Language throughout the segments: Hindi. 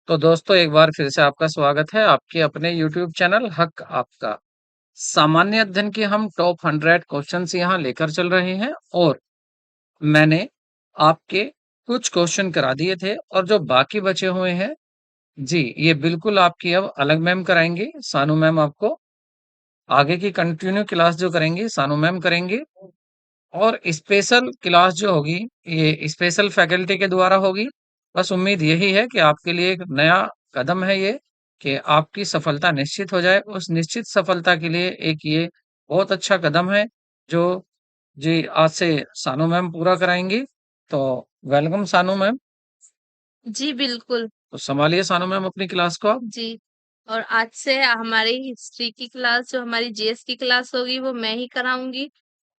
तो दोस्तों एक बार फिर से आपका स्वागत है आपके अपने YouTube चैनल हक आपका। सामान्य अध्ययन के हम टॉप 100 क्वेश्चंस यहाँ लेकर चल रहे हैं और मैंने आपके कुछ क्वेश्चन करा दिए थे और जो बाकी बचे हुए हैं जी ये बिल्कुल आपकी अब अलग मैम कराएंगे। सानू मैम आपको आगे की कंटिन्यू क्लास जो करेंगे सानू मैम करेंगे और स्पेशल क्लास जो होगी ये स्पेशल फैकल्टी के द्वारा होगी। बस उम्मीद यही है कि आपके लिए एक नया कदम है ये कि आपकी सफलता निश्चित हो जाए। उस निश्चित सफलता के लिए एक ये बहुत अच्छा कदम है जो जी आज से सानू मैम पूरा कराएंगी। तो वेलकम सानू मैम। जी, बिल्कुल। तो संभालिए सानू मैम अपनी क्लास को आप। जी, और आज से हमारी हिस्ट्री की क्लास जो हमारी जीएस की क्लास होगी वो मैं ही कराऊँगी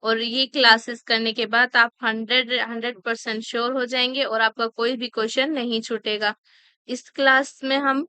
और ये क्लासेस करने के बाद आप 100% श्योर हो जाएँगे और आपका कोई भी क्वेश्चन नहीं छूटेगा। इस क्लास में हम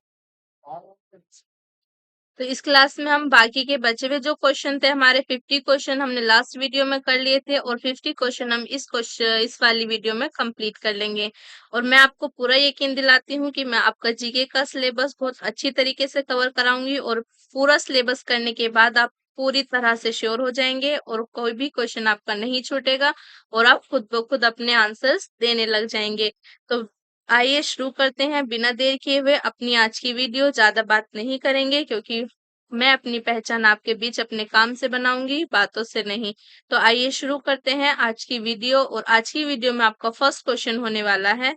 तो इस क्लास में हम बाकी के बचे हुए जो क्वेश्चन थे हमारे 50 क्वेश्चन हमने लास्ट वीडियो में कर लिए थे और 50 क्वेश्चन हम इस वाली वीडियो में कंप्लीट कर लेंगे। और मैं आपको पूरा यकीन दिलाती हूँ कि मैं आपका जीके का सिलेबस बहुत अच्छी तरीके से कवर कराऊंगी और पूरा सिलेबस करने के बाद आप पूरी तरह से श्योर हो जाएंगे और कोई भी क्वेश्चन आपका नहीं छूटेगा और आप खुद ब खुद अपने आंसर्स देने लग जाएंगे। तो आइए शुरू करते हैं बिना देर किए हुए अपनी आज की वीडियो। ज्यादा बात नहीं करेंगे क्योंकि मैं अपनी पहचान आपके बीच अपने काम से बनाऊंगी, बातों से नहीं। तो आइए शुरू करते हैं आज की वीडियो और आज की वीडियो में आपका फर्स्ट क्वेश्चन होने वाला है।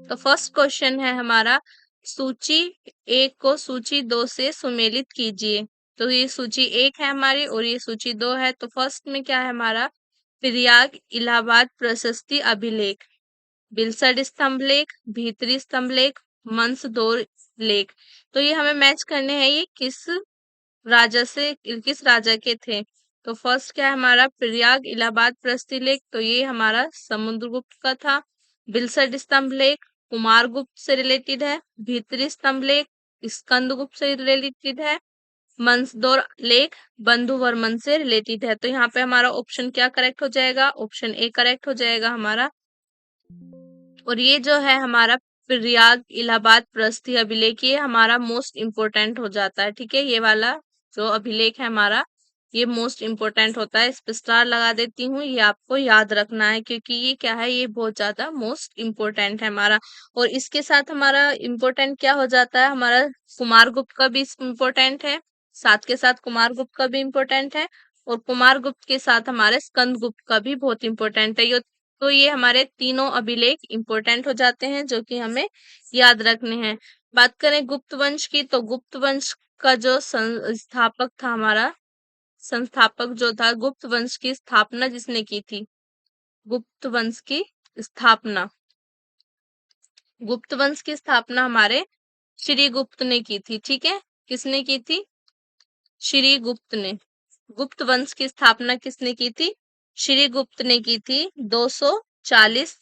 तो फर्स्ट क्वेश्चन है हमारा, सूची एक को सूची दो से सुमेलित कीजिए। तो ये सूची एक है हमारी और ये सूची दो है। तो फर्स्ट में क्या है हमारा, प्रयाग इलाहाबाद प्रशस्ति अभिलेख, बिलसड स्तंभ लेख, भीतरी स्तंभ लेख, मंसदोर लेख। तो ये हमें मैच करने हैं, ये किस राजा के थे। तो फर्स्ट क्या है हमारा, प्रयाग इलाहाबाद प्रशस्ति लेख, तो ये हमारा समुद्रगुप्त का था। बिलसड स्तंभ लेख कुमारगुप्त से रिलेटेड है। भीतरी स्तंभ लेख स्कंदगुप्त से रिलेटेड है। मंसदोर लेख बंधुवर्मन से रिलेटेड है। तो यहाँ पे हमारा ऑप्शन क्या करेक्ट हो जाएगा, ऑप्शन ए करेक्ट हो जाएगा हमारा। और ये जो है हमारा प्रयाग इलाहाबाद प्रशस्ति अभिलेख, ये हमारा मोस्ट इम्पोर्टेंट हो जाता है। ठीक है, ये वाला जो अभिलेख है हमारा ये मोस्ट इम्पोर्टेंट होता है। इस पे स्टार लगा देती हूँ, ये आपको याद रखना है क्योंकि ये क्या है, ये बहुत ज्यादा मोस्ट इम्पोर्टेंट है हमारा। और इसके साथ हमारा इम्पोर्टेंट क्या हो जाता है हमारा, कुमारगुप्त का भी इम्पोर्टेंट है, साथ के साथ कुमारगुप्त का भी इम्पोर्टेंट है और कुमारगुप्त के साथ हमारे स्कंदगुप्त का भी बहुत इम्पोर्टेंट है। तो ये हमारे तीनों अभिलेख इंपॉर्टेंट हो जाते हैं जो कि हमें याद रखने हैं। बात करें गुप्त वंश की, तो गुप्त वंश का जो संस्थापक था हमारा, संस्थापक जो था गुप्त वंश की स्थापना जिसने की थी, गुप्त वंश की स्थापना, गुप्त वंश की स्थापना हमारे श्री गुप्त ने की थी। ठीक है, किसने की थी, श्री गुप्त ने। गुप्त वंश की स्थापना किसने की थी, श्री गुप्त ने की थी। 240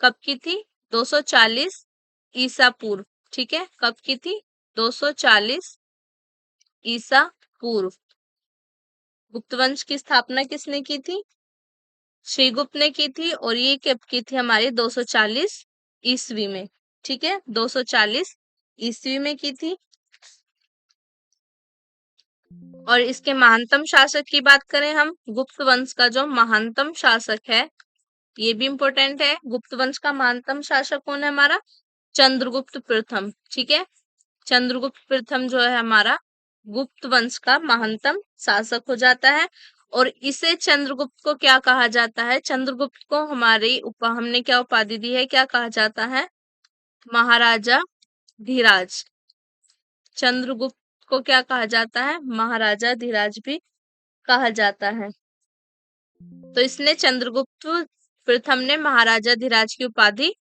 कब की थी, 240 ईसा पूर्व। ठीक है, कब की थी, 240 ईसा पूर्व। गुप्त वंश की स्थापना किसने की थी, श्रीगुप्त ने की थी और ये कब की थी हमारी 240 ईस्वी में। ठीक है, 240 ईस्वी में की थी। और इसके महानतम शासक की बात करें हम, गुप्त वंश का जो महानतम शासक है, ये भी इंपॉर्टेंट है। गुप्त वंश का महानतम शासक कौन है हमारा, चंद्रगुप्त प्रथम। ठीक है, चंद्रगुप्त प्रथम जो है हमारा गुप्त वंश का महानतम शासक हो जाता है। और इसे चंद्रगुप्त को क्या कहा जाता है, चंद्रगुप्त को हमारी हमने क्या उपाधि दी है, क्या कहा जाता है, महाराजा धीराज। चंद्रगुप्त को क्या कहा जाता है, महाराजा धीराज भी कहा जाता है। तो इसने चंद्रगुप्त प्रथम ने महाराजा धीराज की उपाधि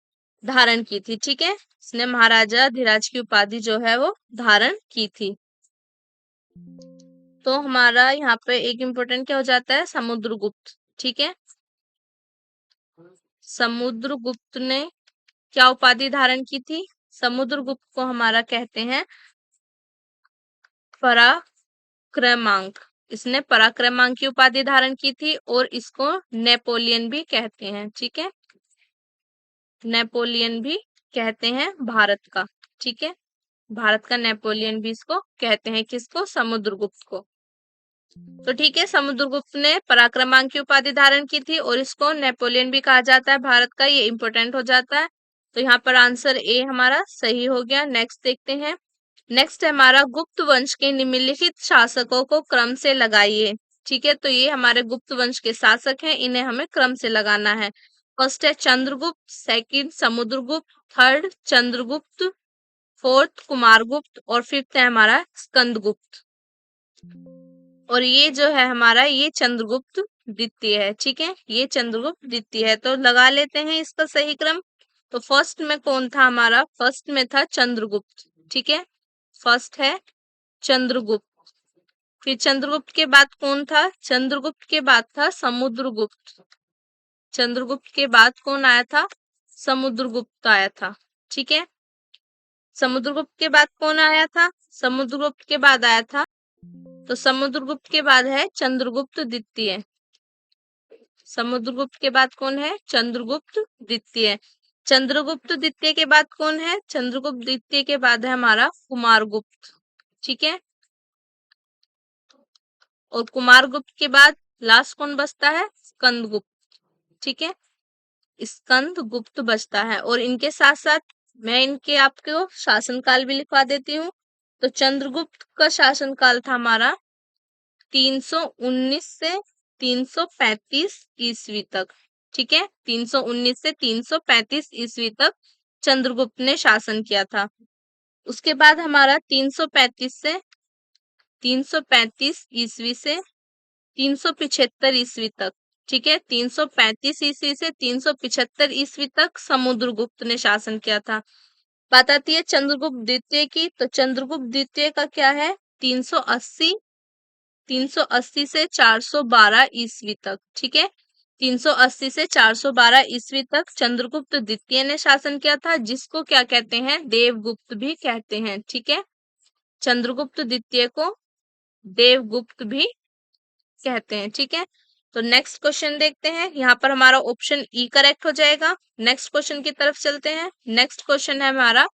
धारण की थी। ठीक है, इसने महाराजा धीराज की उपाधि जो है वो धारण की थी। तो हमारा यहाँ पे एक इम्पोर्टेंट क्या हो जाता है, समुद्रगुप्त। ठीक है, समुद्रगुप्त ने क्या उपाधि धारण की थी, समुद्रगुप्त को हमारा कहते हैं पराक्रमांक। इसने पराक्रमांक की उपाधि धारण की थी और इसको नेपोलियन भी कहते हैं। ठीक है, नेपोलियन भी कहते हैं भारत का। ठीक है, भारत का नेपोलियन भी इसको कहते हैं, किसको? समुद्रगुप्त को। तो ठीक है, समुद्रगुप्त ने पराक्रमांक की उपाधि धारण की थी और इसको नेपोलियन भी कहा जाता है भारत का, ये इंपॉर्टेंट हो जाता है। तो यहाँ पर आंसर ए हमारा सही हो गया। नेक्स्ट देखते हैं। नेक्स्ट है हमारा गुप्त वंश के निम्नलिखित शासकों को क्रम से लगाइए। ठीक है, तो ये हमारे गुप्त वंश के शासक हैं, इन्हें हमें क्रम से लगाना है। फर्स्ट है Chandragupta, second Samudragupta, third Chandragupta, fourth Kumaragupta और फिफ्थ है हमारा स्कंदगुप्त। और ये जो है हमारा, ये चंद्रगुप्त द्वितीय है। ठीक है, ये चंद्रगुप्त द्वितीय है। तो लगा लेते हैं इसका सही क्रम। तो फर्स्ट में कौन था हमारा? फर्स्ट में था चंद्रगुप्त। ठीक है, फर्स्ट है चंद्रगुप्त। फिर चंद्रगुप्त के बाद कौन था? चंद्रगुप्त के बाद था समुद्रगुप्त। चंद्रगुप्त के बाद कौन आया था? समुद्रगुप्त आया था। ठीक है, समुद्रगुप्त के बाद कौन आया था? समुद्रगुप्त के बाद आया था, तो समुद्रगुप्त के बाद है चंद्रगुप्त द्वितीय। समुद्रगुप्त के बाद कौन है? चंद्रगुप्त द्वितीय। चंद्रगुप्त द्वितीय के बाद कौन है? चंद्रगुप्त द्वितीय के बाद है हमारा कुमारगुप्त। ठीक है, और कुमारगुप्त के बाद लास्ट कौन बचता है? स्कंदगुप्त। ठीक है, स्कंदगुप्त बचता है। और इनके साथ साथ मैं इनके आपको शासनकाल भी लिखवा देती हूँ। तो चंद्रगुप्त का शासनकाल था हमारा 319 से 335 ईस्वी तक। ठीक है, 319 से 335 ईस्वी तक चंद्रगुप्त ने शासन किया था। उसके बाद हमारा 335 से 335 ईस्वी से 375 ईस्वी तक। ठीक है, 335 ईस्वी से 375 ईस्वी तक समुद्रगुप्त ने शासन किया था। बात आती है चंद्रगुप्त द्वितीय की। तो चंद्रगुप्त द्वितीय का क्या है? 380 380 से 412 ईस्वी तक। ठीक है, 380 से 412 ईस्वी तक चंद्रगुप्त द्वितीय ने शासन किया था, जिसको क्या कहते हैं? देवगुप्त भी कहते हैं। ठीक है, चंद्रगुप्त द्वितीय को देवगुप्त भी कहते हैं। ठीक है, तो नेक्स्ट क्वेश्चन देखते हैं। यहाँ पर हमारा ऑप्शन ई करेक्ट हो जाएगा। नेक्स्ट क्वेश्चन की तरफ चलते हैं। नेक्स्ट क्वेश्चन है हमारा,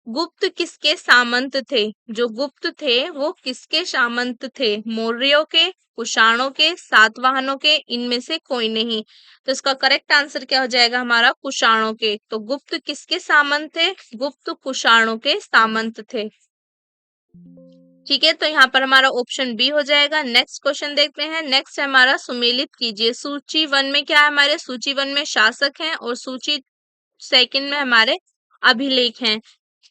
गुप्त किसके सामंत थे? जो गुप्त थे वो किसके सामंत थे? मौर्यों के, कुषाणों के, सातवाहनों के, इनमें से कोई नहीं। तो इसका करेक्ट आंसर क्या हो जाएगा हमारा? कुषाणों के। तो गुप्त किसके सामंत थे? गुप्त कुषाणों के सामंत थे। ठीक है, तो यहाँ पर हमारा ऑप्शन बी हो जाएगा। नेक्स्ट क्वेश्चन देखते हैं। नेक्स्ट है हमारा, सुमेलित कीजिए। सूची 1 में क्या है हमारे? सूची 1 में शासक हैं और सूची सेकंड में हमारे अभिलेख हैं।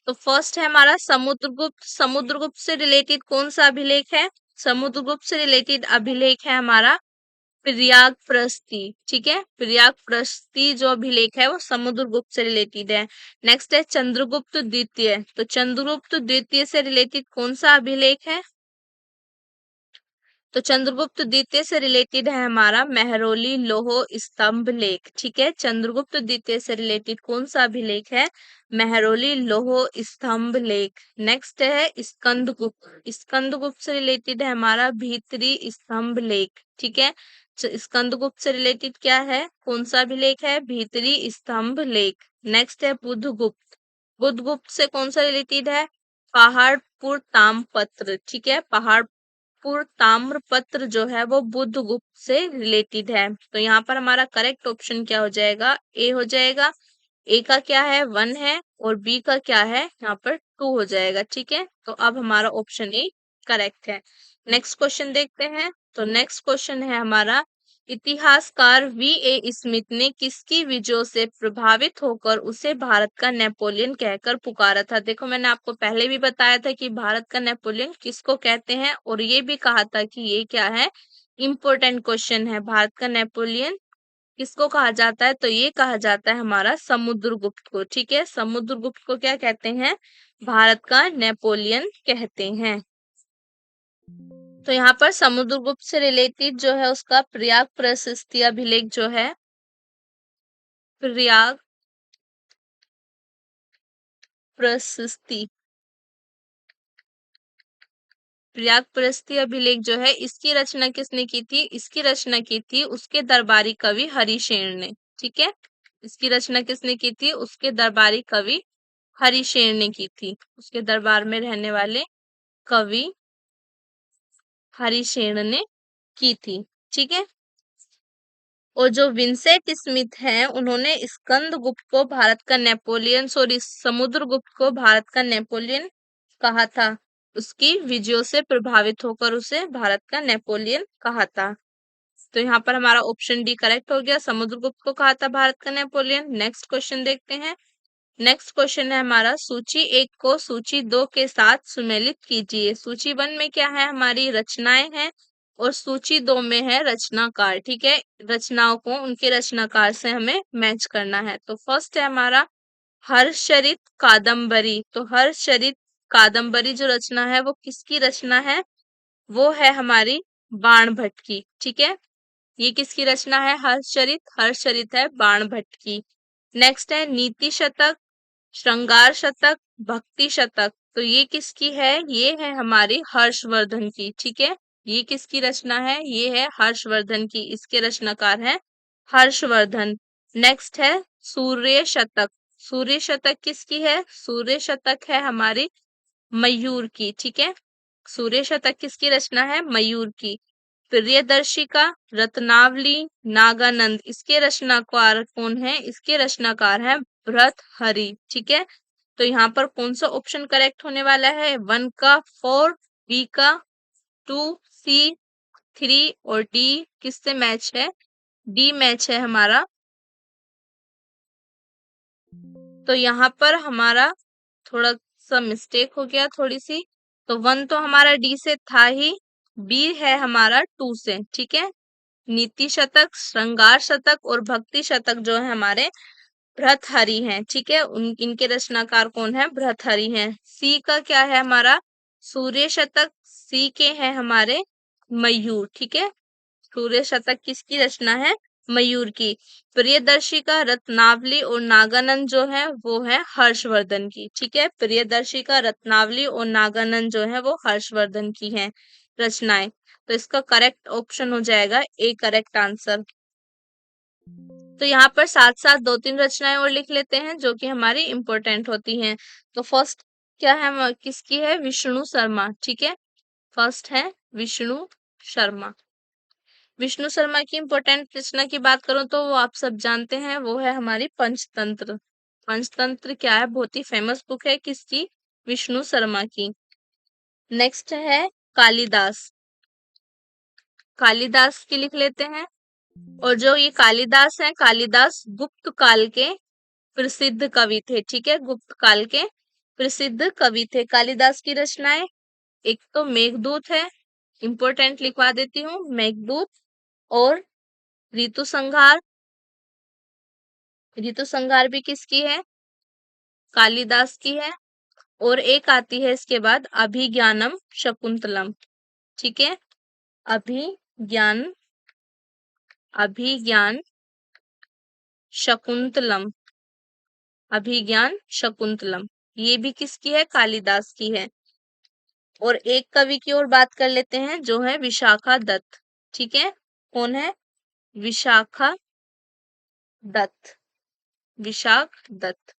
तो फर्स्ट है हमारा समुद्रगुप्त। समुद्रगुप्त से रिलेटेड कौन सा अभिलेख है? समुद्रगुप्त से रिलेटेड अभिलेख है हमारा प्रयाग प्रस्ती। ठीक है, प्रयाग प्रस्ती जो अभिलेख है वो समुद्रगुप्त से रिलेटेड है। नेक्स्ट है चंद्रगुप्त द्वितीय। तो चंद्रगुप्त द्वितीय से रिलेटेड कौन सा अभिलेख है? तो चंद्रगुप्त द्वितीय से रिलेटेड है हमारा मेहरौली लौह स्तंभ लेख। ठीक है, चंद्रगुप्त द्वितीय से रिलेटेड कौन सा अभिलेख है? मेहरौली लौह स्तंभ लेख। नेक्स्ट है स्कंदगुप्त। स्कंदगुप्त से रिलेटेड है हमारा भीतरी स्तंभ लेख। ठीक है, स्कंदगुप्त से रिलेटेड क्या है? कौन सा अभिलेख है? भीतरी स्तंभ लेख। नेक्स्ट है बुधगुप्त। बुधगुप्त से कौन सा रिलेटेड है? पहाड़पुर ताम्रपत्र। ठीक है, पहाड़पुर ताम्रपत्र जो है वो बुधगुप्त से रिलेटेड है। तो यहाँ पर हमारा करेक्ट ऑप्शन क्या हो जाएगा? ए हो जाएगा। ए का क्या है? 1 है और बी का क्या है? यहाँ पर 2 हो जाएगा। ठीक है, तो अब हमारा ऑप्शन ए करेक्ट है। नेक्स्ट क्वेश्चन देखते हैं। तो नेक्स्ट क्वेश्चन है हमारा, इतिहासकार वी ए स्मिथ ने किसकी विजयों से प्रभावित होकर उसे भारत का नेपोलियन कहकर पुकारा था? देखो, मैंने आपको पहले भी बताया था कि भारत का नेपोलियन किसको कहते हैं, और ये भी कहा था कि ये क्या है? इंपॉर्टेंट क्वेश्चन है। भारत का नेपोलियन किसको कहा जाता है? तो ये कहा जाता है हमारा समुद्रगुप्त को। ठीक है, समुद्रगुप्त को क्या कहते हैं? भारत का नेपोलियन कहते हैं। तो यहाँ पर समुद्रगुप्त से रिलेटेड जो है उसका प्रयाग प्रशस्ति अभिलेख जो है, प्रयाग प्रशस्ति प्रयाग प्रशस्ति अभिलेख जो है, इसकी रचना किसने की थी? इसकी रचना की थी उसके दरबारी कवि हरिशेन ने। ठीक है, इसकी रचना किसने की थी? उसके दरबारी कवि हरिशेर ने की थी। उसके दरबार में रहने वाले कवि हरिशेर ने की थी। ठीक है। और जो विंसेंट स्मिथ हैं उन्होंने स्कंदगुप्त को भारत का नेपोलियन, सॉरी समुद्रगुप्त को भारत का नेपोलियन कहा था। उसकी विजयों से प्रभावित होकर उसे भारत का नेपोलियन कहा था। तो यहाँ पर हमारा ऑप्शन डी करेक्ट हो गया, समुद्रगुप्त को कहा था भारत का नेपोलियन। नेक्स्ट क्वेश्चन देखते हैं। नेक्स्ट क्वेश्चन है हमारा, सूची 1 को सूची 2 के साथ सुमेलित कीजिए। सूची 1 में क्या है, हमारी रचनाएं हैं, और सूची 2 में है रचनाकार। ठीक है, रचनाओं को उनके रचनाकार से हमें मैच करना है। तो फर्स्ट है हमारा हर्षचरित कादम्बरी। तो हर्षचरित कादम्बरी जो रचना है वो किसकी रचना है, वो है हमारी बाणभट्ट की। ठीक है, ये किसकी रचना है, हर्षचरित, हर्षचरित है बाणभट्ट की। नेक्स्ट है नीति शतक, श्रृंगार शतक, भक्ति शतक। तो ये किसकी है, ये है हमारी हर्षवर्धन की। ठीक है, ये किसकी रचना है, ये है हर्षवर्धन की, इसके रचनाकार है हर्षवर्धन। नेक्स्ट है सूर्य शतक। सूर्य शतक किसकी है, सूर्य शतक है हमारी मयूर की। ठीक है, सूर्य शतक किसकी रचना है, मयूर की। प्रियदर्शिका, रत्नावली, नागानंद, इसके रचनाकार कौन है, इसके रचनाकार है भर्तहरि। ठीक है, तो यहाँ पर कौन सा ऑप्शन करेक्ट होने वाला है, 1 का 4, बी का 2, सी 3 और डी किससे मैच है, डी मैच है हमारा। तो यहाँ पर हमारा थोड़ा सा मिस्टेक हो गया, थोड़ी सी। तो 1 तो हमारा डी से था ही, बी है हमारा 2 से। ठीक है, नीति शतक, श्रृंगार शतक और भक्ति शतक जो है हमारे भर्तहरि हैं। ठीक है, उन इनके रचनाकार कौन है, भर्तहरि हैं। सी का क्या है हमारा, सूर्य शतक, सी के हैं हमारे मयूर। ठीक है, सूर्य शतक किसकी रचना है, मयूर की। प्रियदर्शिका, रत्नावली और नागानंद जो है वो है हर्षवर्धन की। ठीक है, प्रियदर्शिका, रत्नावली और नागानंद जो है वो हर्षवर्धन की हैं रचनाएं। तो इसका करेक्ट ऑप्शन हो जाएगा ए करेक्ट आंसर। तो यहाँ पर साथ साथ 2-3 रचनाएं और लिख लेते हैं जो कि हमारी इंपॉर्टेंट होती हैं। तो फर्स्ट क्या है, किसकी है, विष्णु शर्मा। ठीक है, फर्स्ट है विष्णु शर्मा। विष्णु शर्मा की इंपॉर्टेंट रचना की बात करूं तो वो आप सब जानते हैं, वो है हमारी पंचतंत्र। पंचतंत्र क्या है, बहुत ही फेमस बुक है, किसकी, विष्णु शर्मा की। नेक्स्ट है कालिदास। कालिदास की लिख लेते हैं। और जो ये कालिदास है, कालिदास गुप्त काल के प्रसिद्ध कवि थे। ठीक है, गुप्त काल के प्रसिद्ध कवि थे। कालिदास की रचनाएं, एक तो मेघदूत है, इंपॉर्टेंट लिखवा देती हूँ, मेघदूत और ऋतु संहार। ऋतु संहार भी किसकी है, कालिदास की है। और एक आती है इसके बाद अभिज्ञानम शकुंतलम। ठीक है, अभिज्ञान, अभिज्ञान शकुंतलम, अभिज्ञान शकुंतलम, ये भी किसकी है, कालिदास की है। और एक कवि की और बात कर लेते हैं जो है विशाखा दत्त। ठीक है, कौन है, विशाखा दत्त, विशाख दत्त।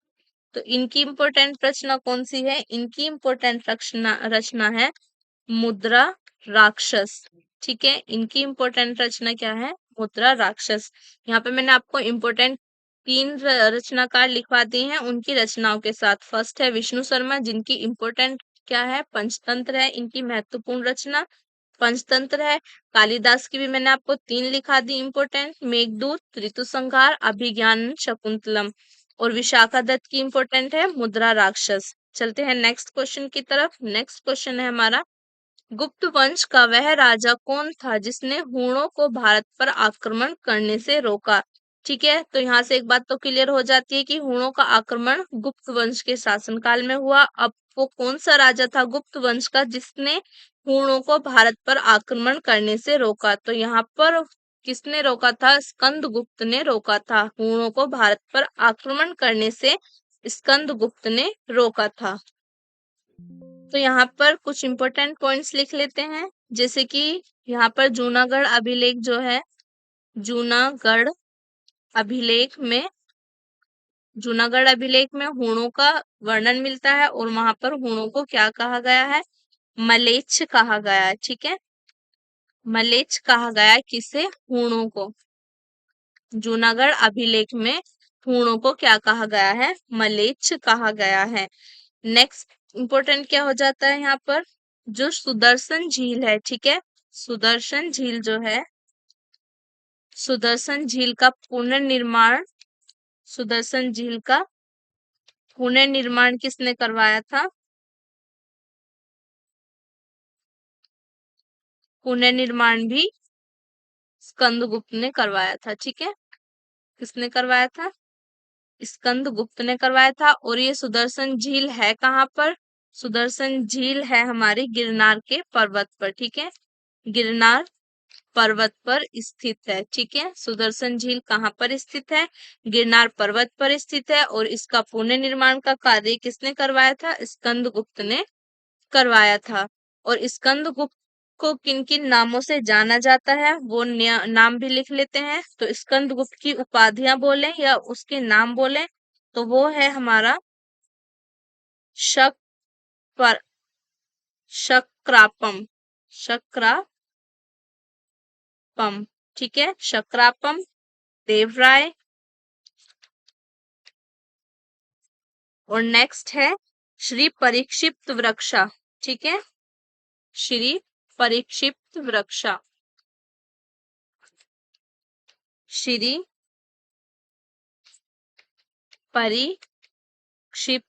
तो इनकी इंपॉर्टेंट रचना कौन सी है, इनकी इंपॉर्टेंट रचना रचना है मुद्रा राक्षस। ठीक है, इनकी इंपॉर्टेंट रचना क्या है, मुद्रा राक्षस। यहाँ पे मैंने आपको इंपॉर्टेंट 3 रचनाकार लिखवा दिए हैं उनकी रचनाओं के साथ। फर्स्ट है विष्णु शर्मा, जिनकी इंपॉर्टेंट क्या है, पंचतंत्र है, इनकी महत्वपूर्ण रचना पंचतंत्र है। कालिदास की भी मैंने आपको 3 लिखा दी इंपॉर्टेंट, मेघदूत, ऋतु संहार, अभिज्ञान शकुंतलम। और विशाखा दत्त की इंपॉर्टेंट है मुद्रा राक्षस। चलते हैं नेक्स्ट क्वेश्चन की तरफ। नेक्स्ट क्वेश्चन है हमारा, गुप्त वंश का वह राजा कौन था जिसने हूणों को भारत पर आक्रमण करने से रोका। ठीक है, तो यहाँ से एक बात तो क्लियर हो जाती है कि हूणों का आक्रमण गुप्त वंश के शासनकाल में हुआ। अब वो कौन सा राजा था गुप्त वंश का जिसने हूणों को भारत पर आक्रमण करने से रोका। तो यहाँ पर किसने रोका था, स्कंदगुप्त ने रोका था, हूणों को भारत पर आक्रमण करने से स्कंदगुप्त ने रोका था। तो यहाँ पर कुछ इंपॉर्टेंट पॉइंट्स लिख लेते हैं, जैसे कि यहाँ पर जूनागढ़ अभिलेख जो है, जूनागढ़ अभिलेख में जूनागढ़ अभिलेख में हूणों का वर्णन मिलता है और वहां पर हूणों को क्या कहा गया है? मलेच्छ कहा गया है। ठीक है, मलेच्छ कहा गया है किसे? हूणों को। जूनागढ़ अभिलेख में हूणों को क्या कहा गया है? मलेच्छ कहा गया है। नेक्स्ट इंपॉर्टेंट क्या हो जाता है यहाँ पर? जो सुदर्शन झील है, ठीक है, सुदर्शन झील जो है, सुदर्शन झील का पुनर्निर्माण, सुदर्शन झील का पुनर्निर्माण किसने करवाया था? पुनर्निर्माण भी स्कंदगुप्त ने करवाया था। ठीक है, किसने करवाया था? स्कंदगुप्त ने करवाया था। और ये सुदर्शन झील है कहाँ पर? सुदर्शन झील है हमारी गिरनार के पर्वत पर। ठीक है, गिरनार पर्वत पर स्थित है। ठीक है, सुदर्शन झील कहाँ पर स्थित है? गिरनार पर्वत पर स्थित है। और इसका पुनर्निर्माण का कार्य किसने करवाया था? स्कंदगुप्त ने करवाया था। और स्कंदगुप्त को किन किन नामों से जाना जाता है वो नाम भी लिख लेते हैं। तो स्कंदगुप्त की उपाधियां बोले या उसके नाम बोले तो वो है हमारा शक पर शक्रापम, शक्रापम। ठीक है, शक्रापम, देवराय। और नेक्स्ट है श्री परीक्षित वृक्षा। ठीक है, श्री परीक्षित वृक्षा, श्री परीक्षित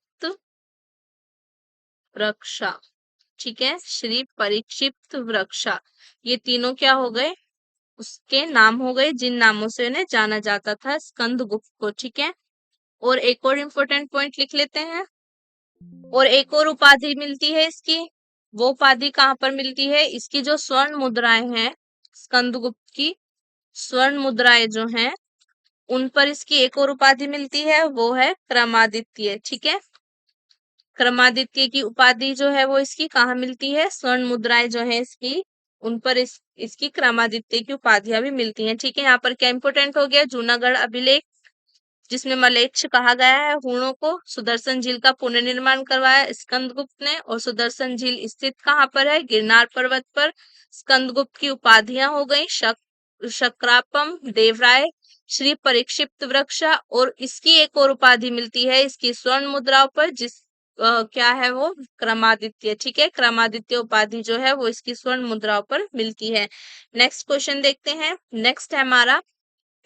वृक्षा। ठीक है, श्री परीक्षित वृक्षा। ये तीनों क्या हो गए? उसके नाम हो गए जिन नामों से उन्हें जाना जाता था स्कंदगुप्त को। ठीक है, और एक और इम्पोर्टेंट पॉइंट लिख लेते हैं। और एक और उपाधि मिलती है इसकी। वो उपाधि कहाँ पर मिलती है? इसकी जो स्वर्ण मुद्राएं हैं, स्कंदगुप्त की स्वर्ण मुद्राएं जो हैं, उन पर इसकी एक और उपाधि मिलती है, वो है क्रमादित्य। ठीक है, क्रमादित्य की उपाधि जो है वो इसकी कहाँ मिलती है? स्वर्ण मुद्राएं जो है इसकी, उन पर इसकी क्रमादित्य की उपाधियां भी मिलती हैं। ठीक है, यहाँ पर क्या इंपोर्टेंट हो गया? जूनागढ़ अभिलेख जिसमें मलेच्छ कहा गया है हूणों को, सुदर्शन झील का पुनर्निर्माण करवाया स्कंदगुप्त ने। और सुदर्शन झील स्थित कहाँ पर है? गिरनार पर्वत पर। स्कंदगुप्त की उपाधियां हो गई शक्रापम, देवराय, श्री परीक्षित वृक्षा। और इसकी एक और उपाधि मिलती है इसकी स्वर्ण मुद्राओं पर, क्या है वो? क्रमादित्य। ठीक है, क्रमादित्य उपाधि जो है वो इसकी स्वर्ण मुद्राओं पर मिलती है। नेक्स्ट क्वेश्चन देखते हैं। नेक्स्ट है हमारा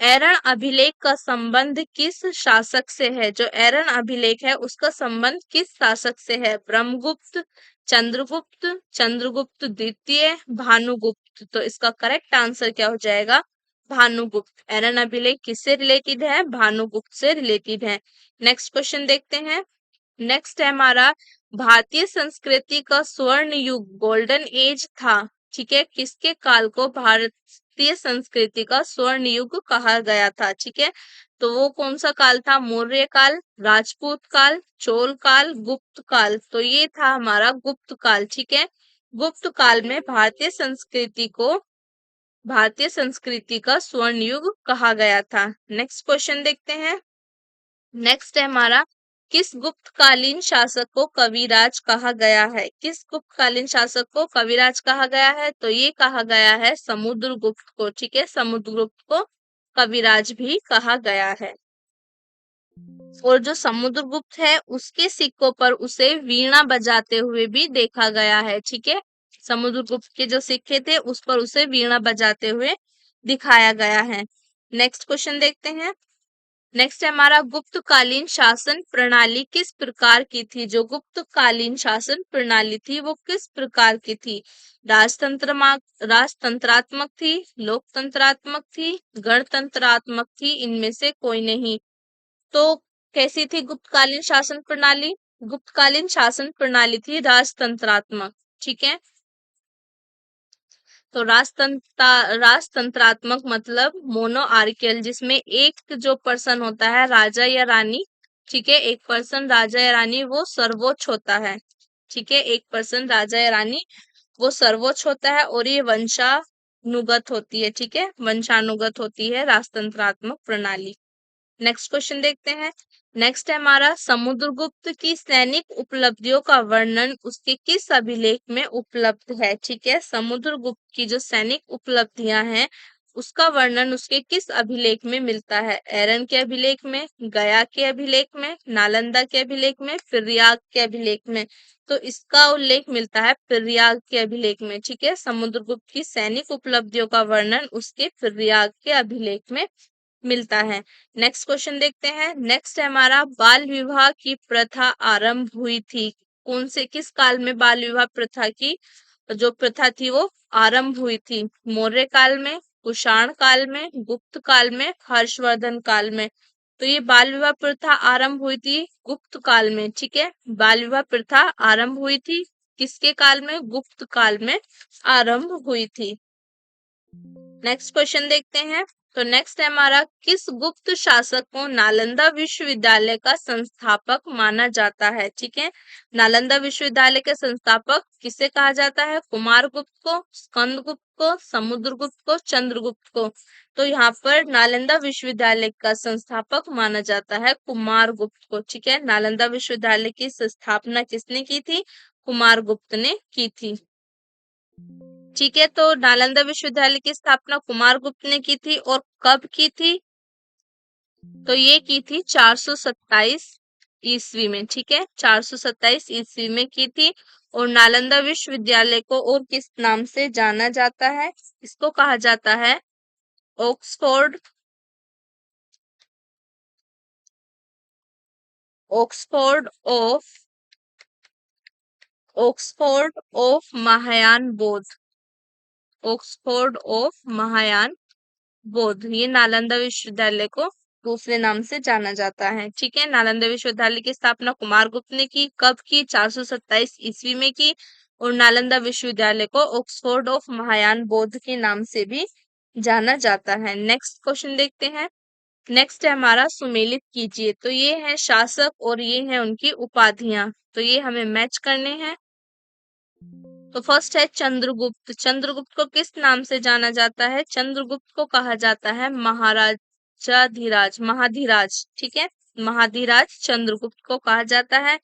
ऐरण अभिलेख का संबंध किस शासक से है? जो ऐरण अभिलेख है उसका संबंध किस शासक से है? ब्रह्मगुप्त, चंद्रगुप्त, चंद्रगुप्त द्वितीय, भानुगुप्त। तो इसका करेक्ट आंसर क्या हो जाएगा? भानुगुप्त। ऐरण अभिलेख किससे रिलेटेड है? भानुगुप्त से रिलेटेड है। नेक्स्ट क्वेश्चन देखते हैं। नेक्स्ट है हमारा भारतीय संस्कृति का स्वर्ण युग, गोल्डन एज था। ठीक है, किसके काल को भारतीय संस्कृति का स्वर्ण युग कहा गया था? ठीक है, तो वो कौन सा काल था? मौर्य काल, राजपूत काल, चोल काल, गुप्त काल। तो ये था हमारा गुप्त काल। ठीक है, गुप्त काल में भारतीय संस्कृति का स्वर्ण युग कहा गया था। नेक्स्ट क्वेश्चन देखते हैं। नेक्स्ट है हमारा किस गुप्तकालीन शासक को कविराज कहा गया है? किस गुप्तकालीन शासक को कविराज कहा गया है? तो ये कहा गया है समुद्रगुप्त को। ठीक है, समुद्रगुप्त को कविराज भी कहा गया है। और जो समुद्रगुप्त है उसके सिक्कों पर उसे वीणा बजाते हुए भी देखा गया है। ठीक है, समुद्रगुप्त के जो सिक्के थे उस पर उसे वीणा बजाते हुए दिखाया गया है। नेक्स्ट क्वेश्चन देखते हैं। नेक्स्ट है हमारा गुप्तकालीन शासन प्रणाली किस प्रकार की थी? जो गुप्तकालीन शासन प्रणाली थी वो किस प्रकार की थी? राजतंत्रात्मक थी, लोकतंत्रात्मक थी, गणतंत्रात्मक थी, इनमें से कोई नहीं। तो कैसी थी गुप्तकालीन शासन प्रणाली? गुप्तकालीन शासन प्रणाली थी राजतंत्रात्मक। ठीक है, तो राजतंत्रात्मक मतलब मोनोआर्कियल, जिसमें एक जो पर्सन होता है राजा या रानी। ठीक है, एक पर्सन राजा या रानी वो सर्वोच्च होता है। ठीक है, एक पर्सन राजा या रानी वो सर्वोच्च होता है और ये वंशानुगत होती है। ठीक है, वंशानुगत होती है राजतंत्रात्मक प्रणाली। नेक्स्ट क्वेश्चन देखते हैं। नेक्स्ट है हमारा समुद्रगुप्त की सैनिक उपलब्धियों का वर्णन उसके किस अभिलेख में उपलब्ध है। ठीक है, समुद्रगुप्त की जो सैनिक उपलब्धियां हैं उसका वर्णन उसके किस अभिलेख में मिलता है। एरन के अभिलेख में, गया के अभिलेख में, नालंदा के अभिलेख में, फिरयाग के अभिलेख में। तो इसका उल्लेख मिलता है फिरयाग के अभिलेख में। ठीक है, समुद्रगुप्त की सैनिक उपलब्धियों का वर्णन उसके फिरयाग के अभिलेख में मिलता है। नेक्स्ट क्वेश्चन देखते हैं। नेक्स्ट है हमारा बाल विवाह की प्रथा आरंभ हुई थी। कौन से किस काल में बाल विवाह प्रथा की जो प्रथा थी वो आरंभ हुई थी। मौर्य काल में, कुषाण काल में, गुप्त काल में, हर्षवर्धन काल में। तो ये बाल विवाह प्रथा आरंभ हुई थी गुप्त काल में। ठीक है, बाल विवाह प्रथा आरंभ हुई थी किसके काल में, गुप्त काल में आरंभ हुई थी। नेक्स्ट क्वेश्चन देखते हैं। तो नेक्स्ट है हमारा किस गुप्त शासक को नालंदा विश्वविद्यालय का संस्थापक माना जाता है। ठीक है, नालंदा विश्वविद्यालय के संस्थापक किसे कहा जाता है। कुमारगुप्त को, स्कंदगुप्त को, समुद्रगुप्त को, चंद्रगुप्त को। तो यहाँ पर नालंदा विश्वविद्यालय का संस्थापक माना जाता है कुमारगुप्त को। ठीक है, नालंदा विश्वविद्यालय की स्थापना किसने की थी, कुमारगुप्त ने की थी। ठीक है, तो नालंदा विश्वविद्यालय की स्थापना कुमारगुप्त ने की थी और कब की थी, तो ये की थी 427 ईस्वी में। ठीक है, 427 ईस्वी में की थी। और नालंदा विश्वविद्यालय को और किस नाम से जाना जाता है, इसको कहा जाता है Oxford, Oxford of, Oxford of Mahayana बौद्ध, ऑक्सफोर्ड ऑफ महायान बौद्ध। ये नालंदा विश्वविद्यालय को दूसरे नाम से जाना जाता है। ठीक है, नालंदा विश्वविद्यालय की स्थापना कुमारगुप्त ने की, कब की, 427 ईस्वी में की। और नालंदा विश्वविद्यालय को ऑक्सफोर्ड ऑफ महायान बौद्ध के नाम से भी जाना जाता है। नेक्स्ट क्वेश्चन देखते हैं। नेक्स्ट है हमारा सुमेलित कीजिए। तो ये है शासक और ये है उनकी उपाधियां, तो ये हमें मैच करने हैं। तो फर्स्ट है चंद्रगुप्त। चंद्रगुप्त को किस नाम से जाना जाता है, चंद्रगुप्त को कहा जाता है महाराजाधिराज, महाधिराज। ठीक है, महाधिराज चंद्रगुप्त को कहा जाता है।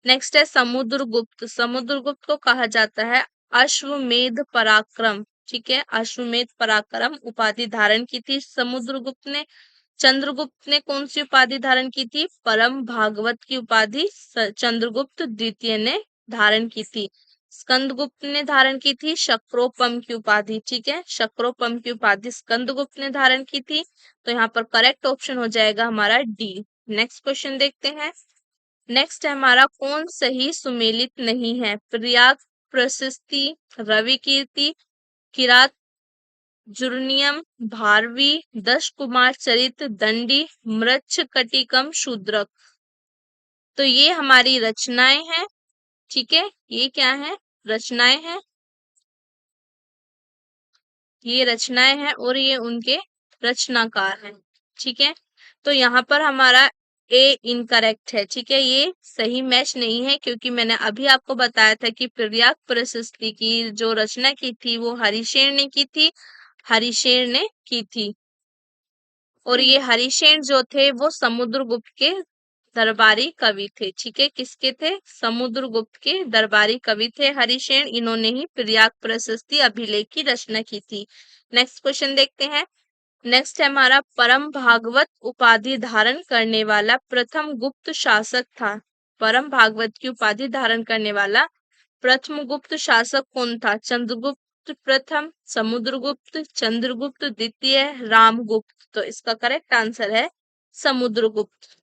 नेक्स्ट है समुद्रगुप्त। समुद्रगुप्त को कहा जाता है अश्वमेध पराक्रम। ठीक है, अश्वमेध पराक्रम उपाधि धारण की थी समुद्रगुप्त ने। चंद्रगुप्त ने कौन सी उपाधि धारण की थी, परम भागवत की उपाधि चंद्रगुप्त द्वितीय ने धारण की थी। स्कंदगुप्त ने धारण की थी शक्रोपम की उपाधि। ठीक है, शक्रोपम की उपाधि स्कंदगुप्त ने धारण की थी। तो यहाँ पर करेक्ट ऑप्शन हो जाएगा हमारा डी। नेक्स्ट क्वेश्चन देखते हैं। नेक्स्ट है हमारा कौन सही सुमेलित नहीं है। प्रयाग प्रशस्ति, रवि कीर्ति, किरात जुर्नियम, भारवी, दश कुमार चरित, दंडी, मृच्छकटिकम, शूद्रक। तो ये हमारी रचनाएं हैं। ठीक है, ये क्या है, रचनाएं हैं, ये रचनाएं हैं और ये उनके रचनाकार हैं। ठीक है, तो यहाँ पर हमारा ए इनकरेक्ट है। ठीक है, ये सही मैच नहीं है क्योंकि मैंने अभी आपको बताया था कि प्रयाग प्रशस्ति की जो रचना की थी वो हरिशेन ने की थी, हरिशेन ने की थी। और ये हरिशेन जो थे वो समुद्रगुप्त के दरबारी कवि थे। ठीक है, किसके थे, समुद्रगुप्त के दरबारी कवि थे हरिशेन। इन्होंने ही प्रयाग प्रशस्ति अभिलेख की रचना की थी। नेक्स्ट क्वेश्चन देखते हैं। नेक्स्ट है हमारा परम भागवत उपाधि धारण करने वाला प्रथम गुप्त शासक था। परम भागवत की उपाधि धारण करने वाला प्रथम गुप्त शासक कौन था, चंद्रगुप्त प्रथम, समुद्रगुप्त, चंद्रगुप्त द्वितीय, रामगुप्त। तो इसका करेक्ट आंसर है समुद्रगुप्त।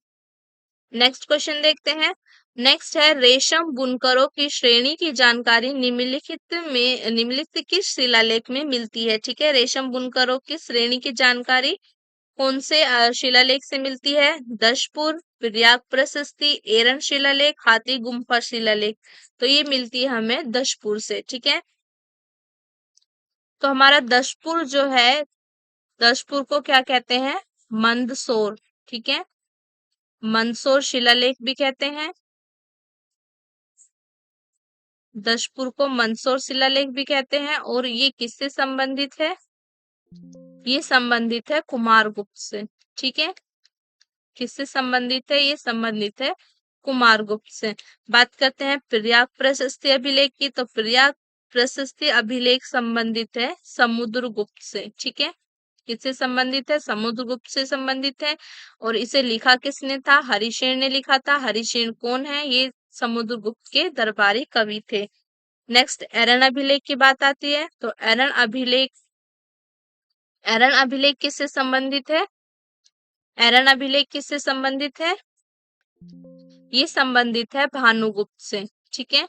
नेक्स्ट क्वेश्चन देखते हैं। नेक्स्ट है रेशम बुनकरों की श्रेणी की जानकारी निम्नलिखित किस शिलालेख में मिलती है। ठीक है, रेशम बुनकरों की श्रेणी की जानकारी कौन से शिलालेख से मिलती है, दशपुर, प्रयाग प्रशस्ति, एरन शिलालेख, हाथी गुम्फा शिलालेख। तो ये मिलती है हमें दशपुर से। ठीक है, तो हमारा दशपुर जो है, दशपुर को क्या कहते हैं, मंदसौर। ठीक है, मंदसौर शिलालेख भी कहते हैं, दशपुर को मंदसौर शिलालेख भी कहते हैं। और ये किससे संबंधित है, ये संबंधित है कुमारगुप्त से। ठीक है, किससे संबंधित है? ये संबंधित है कुमारगुप्त से। बात करते हैं प्रयाग प्रशस्ति अभिलेख की, तो प्रयाग प्रशस्ति अभिलेख संबंधित है समुद्रगुप्त से। ठीक है, किससे संबंधित है? समुद्रगुप्त से संबंधित है। और इसे लिखा किसने था? हरिशेन ने लिखा था। हरिशेन कौन है? ये समुद्रगुप्त के दरबारी कवि थे। नेक्स्ट एरन अभिलेख की बात आती है, तो एरन अभिलेख किससे संबंधित है? एरन अभिलेख किससे संबंधित है? ये संबंधित है भानुगुप्त से। ठीक है,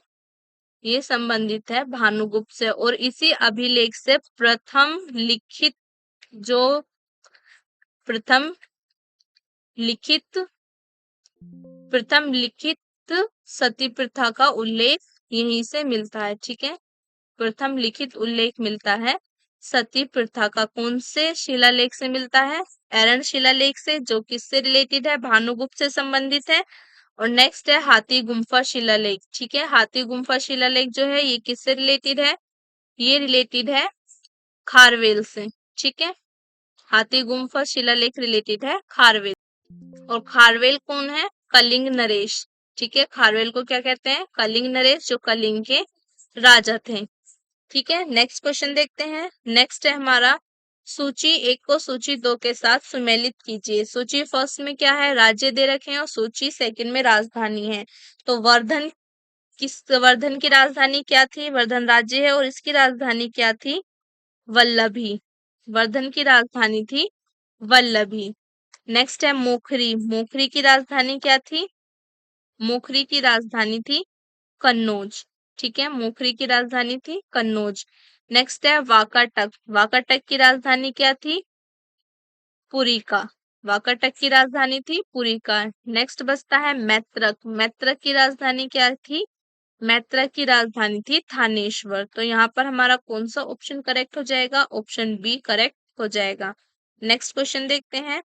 ये संबंधित है भानुगुप्त से। और इसी अभिलेख से जो प्रथम लिखित सती प्रथा का उल्लेख यहीं से मिलता है। ठीक है, प्रथम लिखित उल्लेख मिलता है सती प्रथा का। कौन से शिलालेख से मिलता है? एरन शिलालेख से, जो किससे रिलेटेड है? भानुगुप्त से संबंधित है। और नेक्स्ट है हाथी गुम्फा शिलालेख। ठीक है, हाथी गुम्फा शिलालेख जो है ये किससे रिलेटेड है? ये रिलेटेड है खारवेल से। ठीक है, हाथी गुम्फा शिलालेख रिलेटेड है खारवेल। और खारवेल कौन है? कलिंग नरेश। ठीक है, खारवेल को क्या कहते हैं? कलिंग नरेश, जो कलिंग के राजा थे। ठीक है, नेक्स्ट क्वेश्चन देखते हैं। नेक्स्ट है हमारा सूची 1 को सूची 2 के साथ सुमेलित कीजिए। सूची फर्स्ट में क्या है? राज्य दे रखे हैं, और सूची सेकंड में राजधानी है। तो वर्धन की राजधानी क्या थी? वर्धन राज्य है, और इसकी राजधानी क्या थी? वल्लभी। वर्धन की राजधानी थी वल्लभी। नेक्स्ट है मोखरी। मोखरी की राजधानी क्या थी? मोखरी की राजधानी थी कन्नौज। ठीक है, मोखरी की राजधानी थी कन्नौज। नेक्स्ट है वाकाटक। वाकाटक की राजधानी क्या थी? पुरिका। वाकाटक की राजधानी थी पुरिका। नेक्स्ट बचता है मैत्रक। मैत्रक की राजधानी क्या थी? मैत्रक की राजधानी थी थानेश्वर। तो यहाँ पर हमारा कौन सा ऑप्शन करेक्ट हो जाएगा? ऑप्शन बी करेक्ट हो जाएगा। नेक्स्ट क्वेश्चन देखते हैं।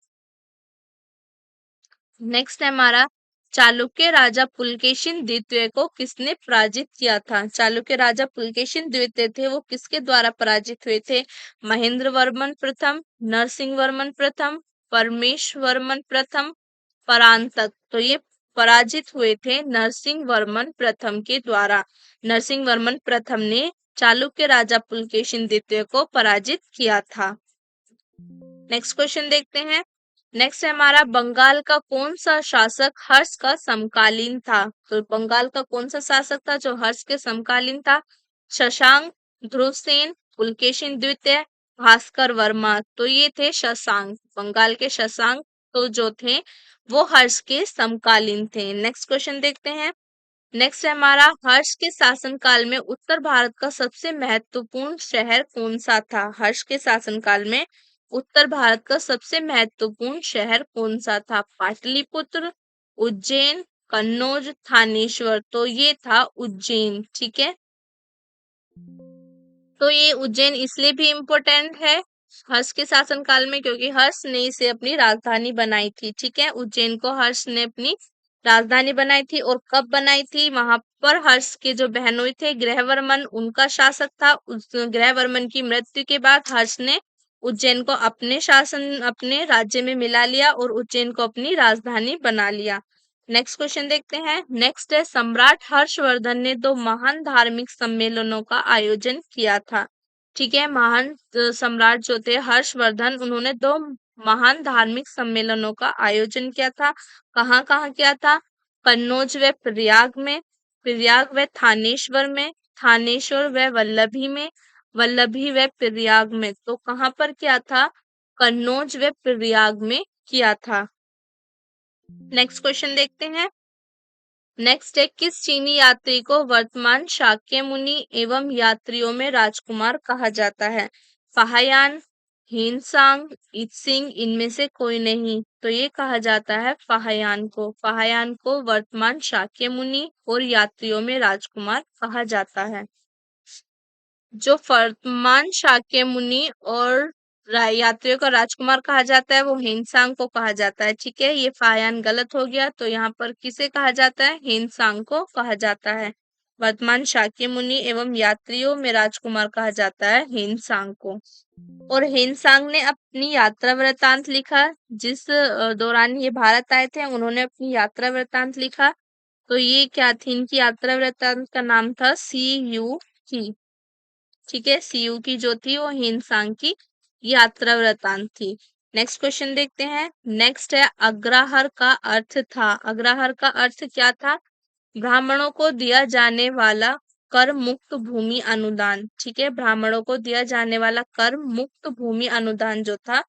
नेक्स्ट है हमारा चालुक्य राजा पुलकेशिन द्वितीय को किसने पराजित किया था? चालुक्य राजा पुलकेशिन द्वितीय थे, वो किसके द्वारा पराजित हुए थे? महेंद्र वर्मन प्रथम, नरसिंह वर्मन प्रथम, परमेश वर्मन प्रथम, परांतक। तो ये पराजित हुए थे नरसिंह वर्मन प्रथम के द्वारा। नरसिंह वर्मन प्रथम ने चालुक्य राजा पुलकेशिन द्वितीय को पराजित किया था। नेक्स्ट क्वेश्चन देखते हैं। नेक्स्ट है हमारा बंगाल का कौन सा शासक हर्ष का समकालीन था? तो बंगाल का कौन सा शासक था जो हर्ष के समकालीन था? शशांक, ध्रुवसेन, पुलकेशिन द्वितीय, भास्कर वर्मा। तो ये थे शशांक। बंगाल के शशांक तो जो थे वो हर्ष के समकालीन थे। नेक्स्ट क्वेश्चन देखते हैं। नेक्स्ट है हमारा हर्ष के शासनकाल में उत्तर भारत का सबसे महत्वपूर्ण शहर कौन सा था? हर्ष के शासनकाल में उत्तर भारत का सबसे महत्वपूर्ण शहर कौन सा था? पाटलिपुत्र, उज्जैन, कन्नौज, थानेश्वर। तो ये था उज्जैन। ठीक है, तो ये उज्जैन इसलिए भी इम्पोर्टेंट है हर्ष के शासनकाल में, क्योंकि हर्ष ने इसे अपनी राजधानी बनाई थी। ठीक है, उज्जैन को हर्ष ने अपनी राजधानी बनाई थी। और कब बनाई थी? वहां पर हर्ष के जो बहनोई थे ग्रहवर्मन, उनका शासक था। उस ग्रहवर्मन की मृत्यु के बाद हर्ष ने उज्जैन को अपने राज्य में मिला लिया और उज्जैन को अपनी राजधानी बना लिया। नेक्स्ट क्वेश्चन देखते हैं। नेक्स्ट है सम्राट हर्षवर्धन ने 2 महान धार्मिक सम्मेलनों का आयोजन किया था। ठीक है, महान सम्राट जो थे हर्षवर्धन, उन्होंने 2 महान धार्मिक सम्मेलनों का आयोजन किया था। कहाँ कहाँ किया था? कन्नौज व प्रयाग में, प्रयाग व थानेश्वर में, थानेश्वर व वल्लभी में, वल्लभी व प्रयाग में। तो कहाँ पर किया था? कन्नौज व प्रयाग में किया था। नेक्स्ट क्वेश्चन देखते हैं। नेक्स्ट है किस चीनी यात्री को वर्तमान शाक्य मुनि एवं यात्रियों में राजकुमार कहा जाता है? फाहयान, हिनसांग, इत्सिंग, इनमें से कोई नहीं। तो ये कहा जाता है फाहयान को। फाहयान को वर्तमान शाक्य मुनि और यात्रियों में राजकुमार कहा जाता है। जो वर्तमान शाक्य मुनि और यात्रियों का राजकुमार कहा जाता है वो हिनसांग को कहा जाता है। ठीक है, ये फायान गलत हो गया, तो यहाँ पर किसे कहा जाता है? हिनसांग को कहा जाता है। वर्तमान शाक्य मुनि एवं यात्रियों में राजकुमार कहा जाता है हेनसांग को। और हेनसांग ने अपनी यात्रा वृतांत लिखा, जिस दौरान ये भारत आए थे उन्होंने अपनी यात्रा वृतांत लिखा। तो ये क्या थी, इनकी यात्रा वृतांत का नाम था सी यू की। ठीक है, सी यू की जो थी वो हेनसांग की यात्रा वृतांत थी। नेक्स्ट क्वेश्चन देखते हैं। नेक्स्ट है अग्रहार का अर्थ था। अग्रहार का अर्थ क्या था? ब्राह्मणों को दिया जाने वाला कर मुक्त भूमि अनुदान। ठीक है, ब्राह्मणों को दिया जाने वाला कर मुक्त भूमि अनुदान जो था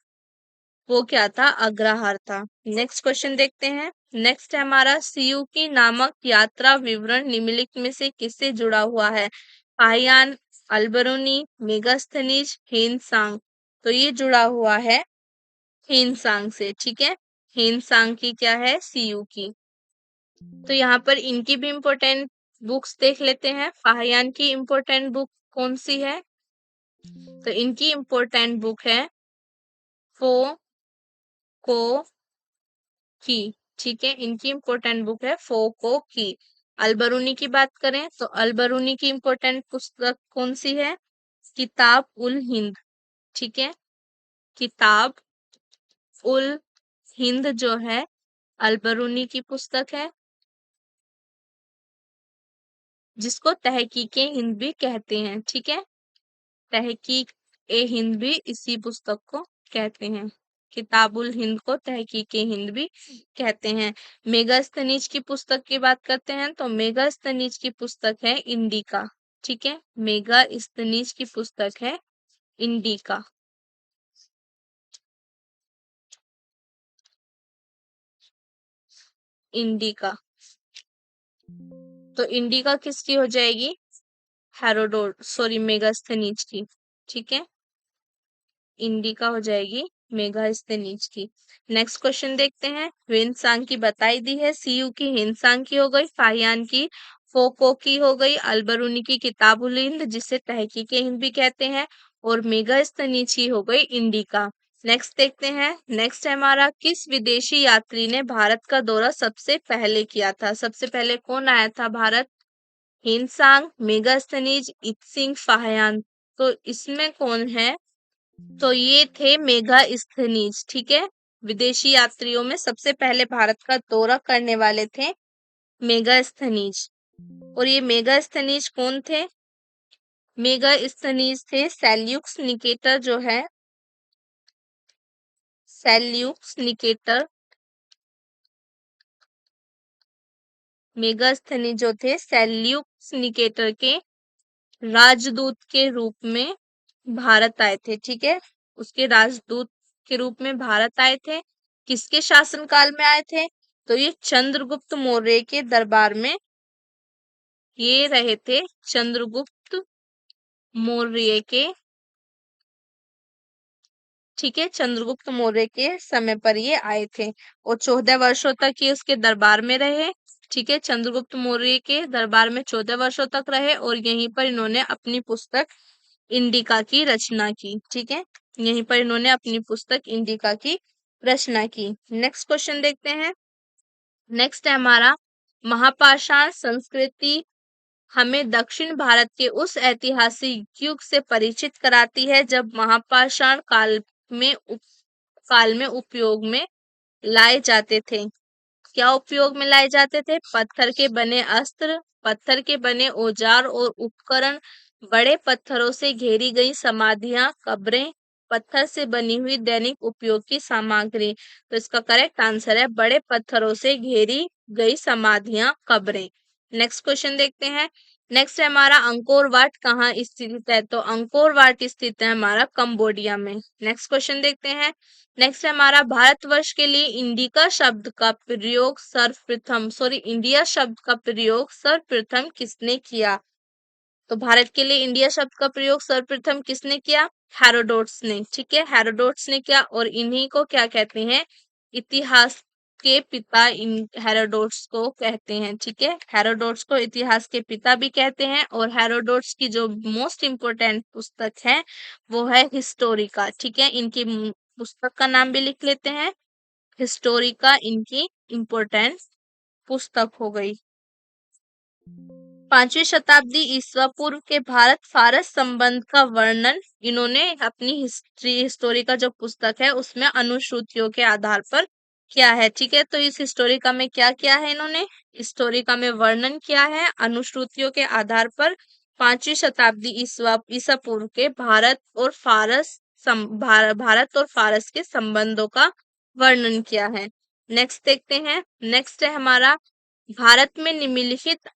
वो क्या था? अग्रहार था। नेक्स्ट क्वेश्चन देखते हैं। नेक्स्ट है हमारा सीयू की नामक यात्रा विवरण निम्नलिखित में से किससे जुड़ा हुआ है? पाहियान, अल्बरूनी, मेगास्थनीज, हेनसांग। तो ये जुड़ा हुआ है हेनसांग से। ठीक है, हेनसांग की क्या है? सीयू की। तो यहाँ पर इनकी भी इम्पोर्टेंट बुक्स देख लेते हैं। फाहियान की इम्पोर्टेंट बुक कौन सी है? तो इनकी इम्पोर्टेंट बुक है फो को की। ठीक है, इनकी इम्पोर्टेंट बुक है फो को की। अलबरूनी की बात करें तो अलबरूनी की इम्पोर्टेंट पुस्तक कौन सी है? किताब उल हिंद। ठीक है, किताब उल हिंद जो है अलबरूनी की पुस्तक है, जिसको तहकीक हिंद भी कहते हैं। ठीक है, तहकीक ए हिंद भी इसी पुस्तक को कहते हैं। किताबुल हिंद को तहकीक हिंद भी कहते हैं। मेगास्थनीज की पुस्तक की बात करते हैं तो मेगास्थनीज की पुस्तक है इंडिका। ठीक है, मेगास्थनीज की पुस्तक है इंडिका। इंडिका। तो इंडिका किसकी हो जाएगी? हेरोडोट, सॉरी, मेगास्थनीज की। ठीक है, इंडिका हो जाएगी मेगास्थनीज की। नेक्स्ट क्वेश्चन देखते हैं। हेनसांग की बताई दी है, सीयू की हेनसांग की हो गई, फाहियान की फोको की हो गई, अलबरूनी की किताबुल हिंद जिसे तहकीक हिंद भी कहते हैं, और मेगास्थनीज की हो गई इंडिका। नेक्स्ट देखते हैं। नेक्स्ट है हमारा किस विदेशी यात्री ने भारत का दौरा सबसे पहले किया था? सबसे पहले कौन आया था Bharat? Hiuen Tsang, Megasthenes, Itsing, Fahien. तो इसमें कौन है? तो ये थे मेगास्थनीज। ठीक है, विदेशी यात्रियों में सबसे पहले भारत का दौरा करने वाले थे मेगास्थनीज। और ये मेगास्थनीज कौन थे? मेगास्थनीज थे सेल्यूक्स निकेटर जो है, सेल्यूक्स निकेटर। मेगास्थनीज जो थे सेल्यूक्स निकेटर के राजदूत के रूप में भारत आए थे। ठीक है, उसके राजदूत के रूप में भारत आए थे। किसके शासनकाल में आए थे? तो ये चंद्रगुप्त मौर्य के दरबार में ये रहे थे। चंद्रगुप्त मौर्य के, ठीक है, चंद्रगुप्त मौर्य के समय पर ये आए थे और 14 वर्षों तक ये उसके दरबार में रहे। ठीक है, चंद्रगुप्त मौर्य के दरबार में 14 वर्षों तक रहे और यहीं पर इन्होंने अपनी पुस्तक इंडिका की रचना की। ठीक है, यहीं पर इन्होंने अपनी पुस्तक इंडिका की रचना की। नेक्स्ट क्वेश्चन देखते हैं। नेक्स्ट है हमारा महापाषाण संस्कृति हमें दक्षिण भारत के उस ऐतिहासिक युग से परिचित कराती है जब महापाषाण काल में उपयोग में लाए जाते थे। क्या उपयोग में लाए जाते थे? पत्थर के बने अस्त्र, पत्थर के बने औजार और उपकरण, बड़े पत्थरों से घेरी गई समाधियां, कब्रें, पत्थर से बनी हुई दैनिक उपयोग की सामग्री। तो इसका करेक्ट आंसर है बड़े पत्थरों से घेरी गई समाधियां, कब्रें। नेक्स्ट क्वेश्चन देखते हैं। नेक्स्ट है हमारा अंकोर वाट कहाँ स्थित है? तो अंकोर वाट स्थित है हमारा कंबोडिया में। नेक्स्ट क्वेश्चन देखते हैं। नेक्स्ट है हमारा भारतवर्ष के लिए इंडिका शब्द का प्रयोग सर्वप्रथम, सॉरी, इंडिया शब्द का प्रयोग सर्वप्रथम किसने किया? तो भारत के लिए इंडिया शब्द का प्रयोग सर्वप्रथम किसने किया? हेरोडोट्स ने। ठीक है, हेरोडोट्स ने किया और इन्हीं को क्या कहते हैं? इतिहास के पिता इन हेरोडोट्स को कहते हैं। ठीक है, हेरोडोट्स को इतिहास के पिता भी कहते हैं और हेरोडोट्स की जो मोस्ट इम्पोर्टेंट पुस्तक है वो है हिस्टोरिका। ठीक है, इनकी पुस्तक का नाम भी लिख लेते हैं। हिस्टोरिका इनकी इम्पोर्टेंट पुस्तक हो गई। 5वीं शताब्दी ईसा पूर्व के भारत फारस संबंध का वर्णन इन्होंने अपनी हिस्टोरी का जो पुस्तक है उसमें अनुश्रुतियों के आधार पर किया है। ठीक है, तो इस हिस्टोरिका में क्या किया है इन्होंने, हिस्टोरिका में वर्णन किया है अनुश्रुतियों के आधार पर 5वीं शताब्दी ईसा पूर्व के भारत और फारस के संबंधों का वर्णन किया है। नेक्स्ट देखते हैं। नेक्स्ट है हमारा, भारत में निम्नलिखित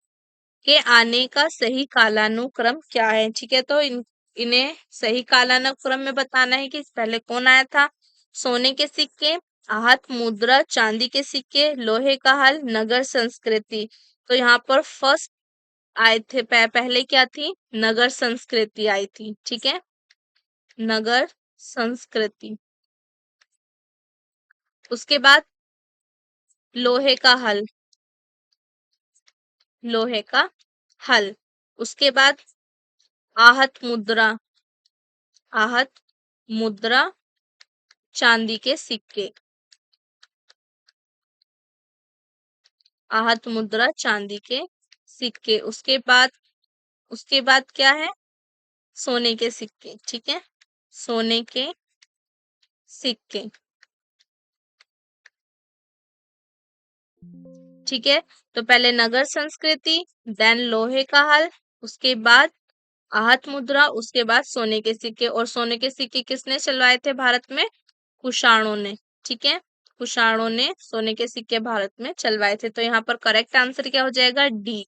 के आने का सही कालानुक्रम क्या है। ठीक है, तो इन्हें सही कालानुक्रम में बताना है कि पहले कौन आया था। सोने के सिक्के, आहत मुद्रा, चांदी के सिक्के, लोहे का हल, नगर संस्कृति। तो यहाँ पर फर्स्ट आए थे, पहले क्या थी, नगर संस्कृति आई थी। ठीक है, नगर संस्कृति। उसके बाद लोहे का हल, लोहे का हल। उसके बाद आहत मुद्रा, आहत मुद्रा, चांदी के सिक्के, आहत मुद्रा, चांदी के सिक्के। उसके बाद क्या है, सोने के सिक्के। ठीक है, सोने के सिक्के। ठीक है, तो पहले नगर संस्कृति, देन लोहे का हल, उसके बाद आहत मुद्रा, उसके बाद सोने के सिक्के। और सोने के सिक्के किसने चलवाए थे भारत में, कुषाणों ने। ठीक है, कुषाणों ने सोने के सिक्के भारत में चलवाए थे। तो यहाँ पर करेक्ट आंसर क्या हो जाएगा, डी।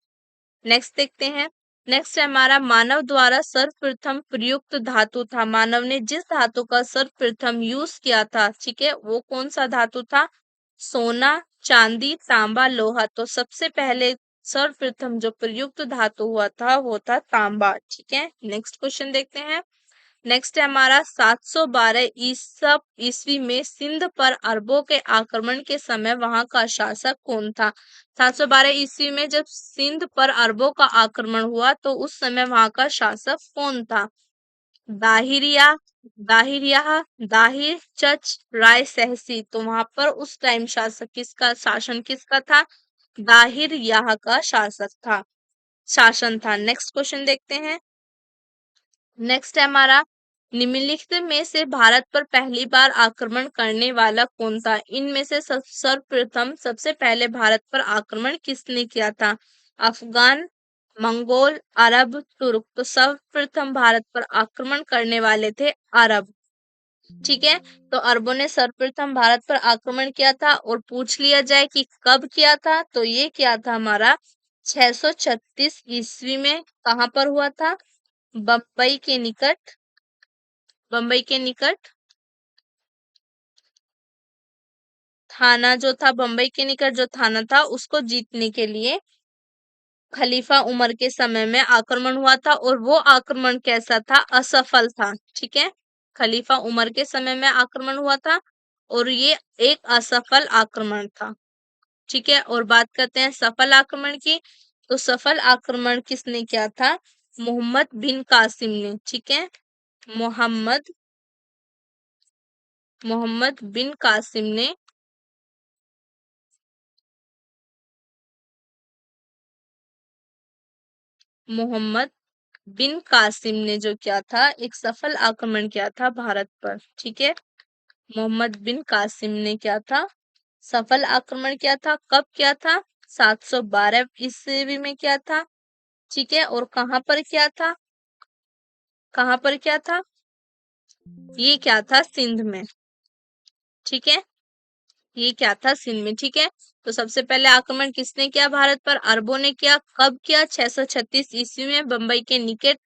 नेक्स्ट देखते हैं। नेक्स्ट है हमारा, मानव द्वारा सर्वप्रथम प्रयुक्त धातु था। मानव ने जिस धातु का सर्वप्रथम यूज किया था, ठीक है, वो कौन सा धातु था, सोना, चांदी, तांबा, लोहा। तो सबसे पहले सर्वप्रथम जो प्रयुक्त धातु हुआ था वो था तांबा। ठीक है, नेक्स्ट क्वेश्चन देखते हैं। नेक्स्ट है हमारा, 712 ईस्वी में सिंध पर अरबों के आक्रमण के समय वहां का शासक कौन था। 712 ईस्वी में जब सिंध पर अरबों का आक्रमण हुआ तो उस समय वहां का शासक कौन था। दाहिरिया, दाहिरिया, दाहिर, चच, राय सहसी। तो वहां पर उस टाइम शासन किसका था, दाहिर याह का शासन था। नेक्स्ट क्वेश्चन देखते हैं। नेक्स्ट है हमारा, निम्नलिखित में से भारत पर पहली बार आक्रमण करने वाला कौन था। इनमें से सर्वप्रथम सबसे पहले भारत पर आक्रमण किसने किया था, अफगान, मंगोल, अरब, तुर्क। तो सर्वप्रथम भारत पर आक्रमण करने वाले थे अरब। ठीक है, तो अरबों ने सर्वप्रथम भारत पर आक्रमण किया था। और पूछ लिया जाए कि कब किया था, तो ये किया था हमारा 636 ईस्वी में। कहाँ पर हुआ था, बम्बई के निकट, बम्बई के निकट थाना जो था, बम्बई के निकट जो थाना था उसको जीतने के लिए खलीफा उमर के समय में आक्रमण हुआ था। और वो आक्रमण कैसा था, असफल था। ठीक है, खलीफा उमर के समय में आक्रमण हुआ था और ये एक असफल आक्रमण था। ठीक है, और बात करते हैं सफल आक्रमण की। तो सफल आक्रमण किसने किया था, मोहम्मद बिन कासिम ने। ठीक है, मोहम्मद मोहम्मद बिन कासिम ने मोहम्मद बिन कासिम ने जो किया था, एक सफल आक्रमण किया था भारत पर। ठीक है, मोहम्मद बिन कासिम ने क्या था, सफल आक्रमण किया था। कब किया था, 712 ईस्वी में किया था। ठीक है, और कहाँ पर किया था, कहाँ पर किया था, ये क्या था, सिंध में। ठीक है, ये क्या था, सिंध में। ठीक है, तो सबसे पहले आक्रमण किसने किया भारत पर, अरबों ने किया। कब किया, 636 ईस्वी में बंबई के निकट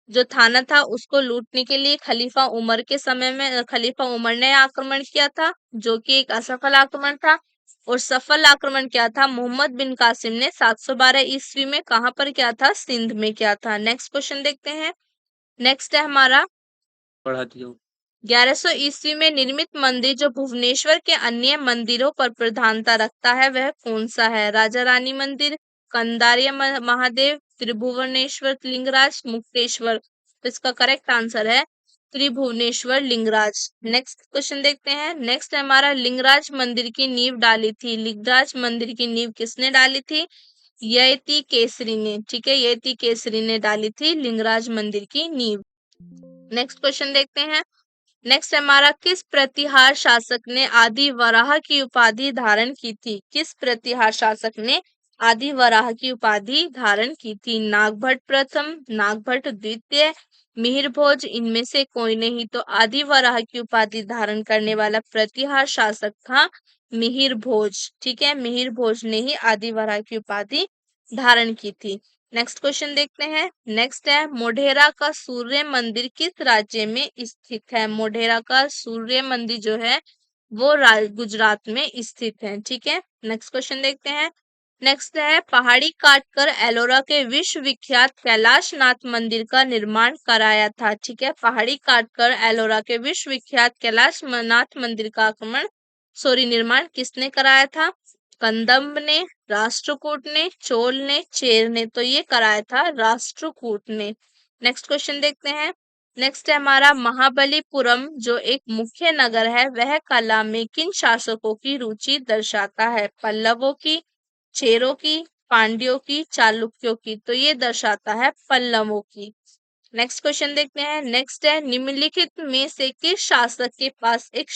जो थाना था उसको लूटने के लिए खलीफा उमर के समय में खलीफा उमर ने आक्रमण किया था, जो कि एक असफल आक्रमण था। और सफल आक्रमण क्या था, मोहम्मद बिन कासिम ने 712 ईस्वी में कहां पर किया था, सिंध में किया था। नेक्स्ट क्वेश्चन देखते हैं। नेक्स्ट है हमारा, पढ़ा दियो। 1100 ईस्वी में निर्मित मंदिर जो भुवनेश्वर के अन्य मंदिरों पर प्रधानता रखता है वह कौन सा है, राजा रानी मंदिर, कंदारिया महादेव, त्रिभुवनेश्वर लिंगराज, मुक्तेश्वर। तो इसका करेक्ट आंसर है त्रिभुवनेश्वर लिंगराज। नेक्स्ट क्वेश्चन देखते हैं। नेक्स्ट है हमारा, लिंगराज मंदिर की नींव डाली थी, लिंगराज मंदिर की नींव किसने डाली थी, ययति केसरी ने, ठीक है, ययति केसरी ने डाली थी लिंगराज मंदिर की नींव। नेक्स्ट क्वेश्चन देखते हैं। नेक्स्ट हमारा, किस प्रतिहार शासक ने आदि वराह की उपाधि धारण की थी? किस प्रतिहार शासक ने आदि वराह की उपाधि धारण की थी? नागभट्ट प्रथम, नागभट्ट द्वितीय, मिहिर भोज, इनमें से कोई नहीं। तो आदि वराह की उपाधि धारण करने वाला प्रतिहार शासक था मिहिर भोज, ठीक है, मिहिर भोज ने ही आदि वराह की उपाधि धारण की थी। नेक्स्ट क्वेश्चन देखते हैं। नेक्स्ट है, मोढेरा का सूर्य मंदिर किस राज्य में स्थित है? मोढेरा का सूर्य मंदिर जो है वो गुजरात में स्थित है, ठीक है। नेक्स्ट क्वेश्चन देखते हैं। नेक्स्ट है, पहाड़ी काटकर एलोरा के विश्व विख्यात कैलाश नाथ मंदिर का निर्माण कराया था, ठीक है। पहाड़ी काटकर एलोरा के विश्व विख्यात कैलाश नाथ मंदिर का निर्माण किसने कराया था? कंदम्ब ने, राष्ट्रकूट ने, चोल ने, चेर ने। तो ये कराया था राष्ट्रकूट ने। नेक्स्ट क्वेश्चन देखते हैं। नेक्स्ट है हमारा, महाबलीपुरम जो एक मुख्य नगर है वह कला में किन शासकों की रुचि दर्शाता है? पल्लवों की, चेरों की, पांड्यों की, चालुक्यों की। तो ये दर्शाता है पल्लवों की। नेक्स्ट क्वेश्चन देखते हैं। नेक्स्ट है, निम्नलिखित में से किस शासक के पास एक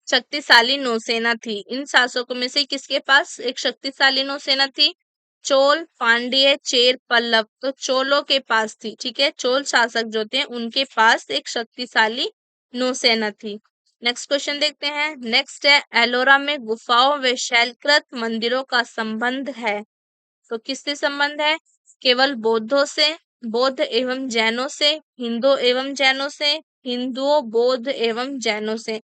शक्तिशाली नौसेना थी? इन शासकों में से किसके पास एक शक्तिशाली नौसेना थी? चोल, पांड्य, चेर, पल्लव। तो चोलों के पास थी, ठीक है। चोल शासक जो थे उनके पास एक शक्तिशाली नौसेना थी। नेक्स्ट क्वेश्चन देखते हैं। नेक्स्ट है, एलोरा में गुफाओं व शैलकृत मंदिरों का संबंध है। तो किससे संबंध है? केवल बौद्धों से, बौद्ध एवं जैनों से, हिंदू एवं जैनों से, हिंदुओं, बौद्ध एवं जैनों से।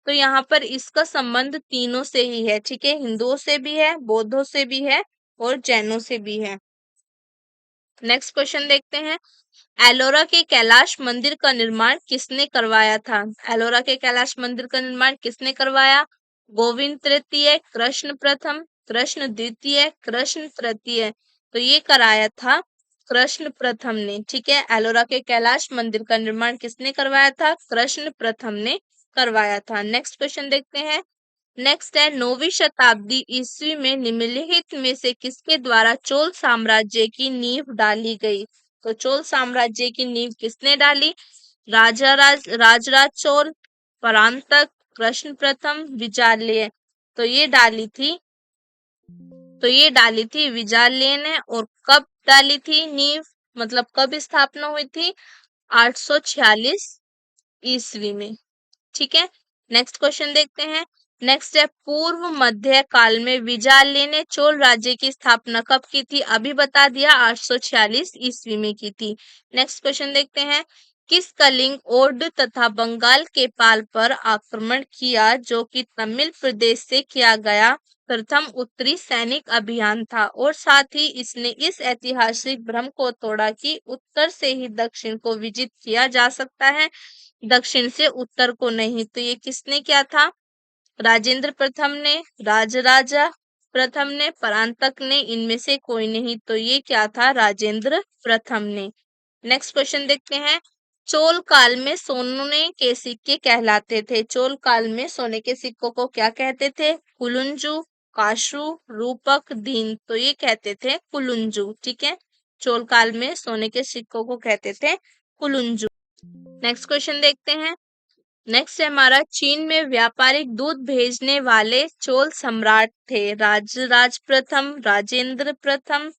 तो यहाँ पर इसका संबंध तीनों से ही है, ठीक है। हिंदुओं से भी है, बौद्धों से भी है और जैनों से भी है। नेक्स्ट क्वेश्चन देखते हैं। एलोरा के कैलाश मंदिर का निर्माण किसने करवाया था? एलोरा के कैलाश मंदिर का निर्माण किसने करवाया? गोविंद तृतीय, कृष्ण प्रथम, कृष्ण द्वितीय, कृष्ण तृतीय। तो ये कराया था कृष्ण प्रथम ने, ठीक है। एलोरा के कैलाश मंदिर का निर्माण किसने करवाया था? कृष्ण प्रथम ने करवाया था। नेक्स्ट क्वेश्चन देखते हैं। नेक्स्ट है, 9वीं शताब्दी ईस्वी में निम्नलिखित में से किसके द्वारा चोल साम्राज्य की नींव डाली गई? तो चोल साम्राज्य की नींव किसने डाली? राजराज चोल, परांतक, कृष्ण प्रथम, विजालय। तो ये डाली थी विजालय ने। और कब डाली थी नींव, मतलब कब स्थापना हुई थी? 846 ईस्वी में, ठीक है। नेक्स्ट क्वेश्चन देखते हैं। नेक्स्ट है, पूर्व मध्य काल में विजालय ने चोल राज्य की स्थापना कब की थी? अभी बता दिया, 846 ईस्वी में की थी। नेक्स्ट क्वेश्चन देखते हैं। किस कलिंग, ओड तथा बंगाल के पाल पर आक्रमण किया जो कि तमिल प्रदेश से किया गया प्रथम उत्तरी सैनिक अभियान था? और साथ ही इसने इस ऐतिहासिक भ्रम को तोड़ा कि उत्तर से ही दक्षिण को विजित किया जा सकता है, दक्षिण से उत्तर को नहीं। तो ये किसने किया था? राजेंद्र प्रथम ने, राजराजा प्रथम ने, परांतक ने, इनमें से कोई नहीं। तो ये क्या था? राजेंद्र प्रथम ने। नेक्स्ट क्वेश्चन देखते हैं। चोल काल में सोने के सिक्के कहलाते थे। चोल काल में सोने के सिक्कों को क्या कहते थे? कुलुंजू, काशू, रूपक, दीन। तो ये कहते थे कुलुंजू, ठीक है। चोल काल में सोने के सिक्कों को कहते थे कुलुंजू। नेक्स्ट क्वेश्चन देखते हैं। नेक्स्ट है हमारा, चीन में व्यापारिक दूध भेजने वाले चोल सम्राट थे। राजराज प्रथम, राजेंद्र प्रथम,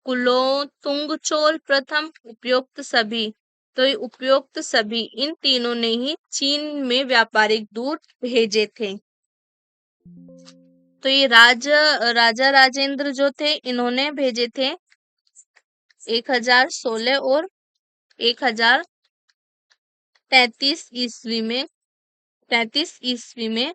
कुलोतुंग चोल प्रथम, उपयुक्त सभी। तो ये उपयुक्त सभी, इन तीनों ने ही चीन में व्यापारिक दूध भेजे थे। तो ये राजा राजेंद्र जो थे इन्होंने भेजे थे 1016 और 1033 ईस्वी में, 33 ईस्वी में